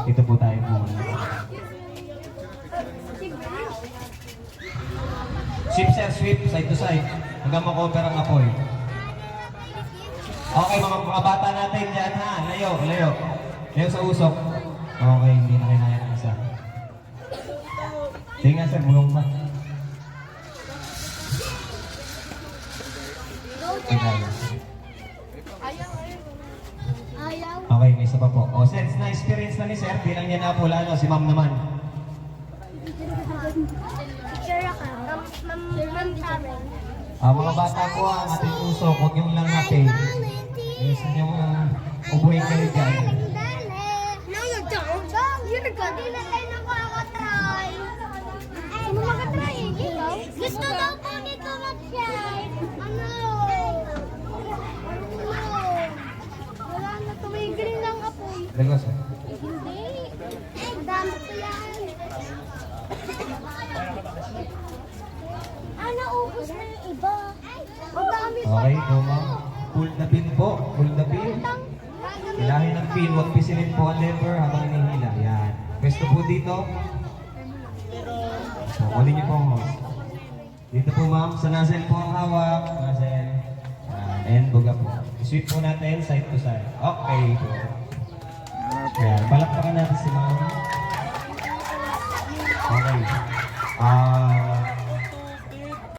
Dito po tayo muna. Sweep sir, sweep, side to side. Hanggang makover ang apoy. Okay, mga bata natin dyan ha. Layo, layo. Layo sa usok. Okay, hindi na kinaya ng isa. Sige nga sir, mulong ba? Okay, may isa pa po. O, since na-experience na ni sir, bilang niya na po lalo, si ma'am naman. Mga bata po ang ating usok, huwag yung lang natin. Yes, yung ubuhin kayo dyan. No, you don't. You're good. Hindi na tayo nakakatry. Ano makatry? Ikaw? Gusto daw po nito mag-try. Ano? Wala na. Tumigil ng apoy. Lagos eh. Hindi. Madami ko yan. Naubos na yung iba. Madami pa. Okay, go ma'am. Pull the pin po. Pull the pin. Ilahin ng pin. Huwag pisilin po ang lever habang hinihila. Yan. Pwesto po dito. So, kunin niyo po ang hose. Dito po ma'am. Sa nozzle po ang hawak. Nozzle. And buga po. Sweep po natin side to side. Okay po.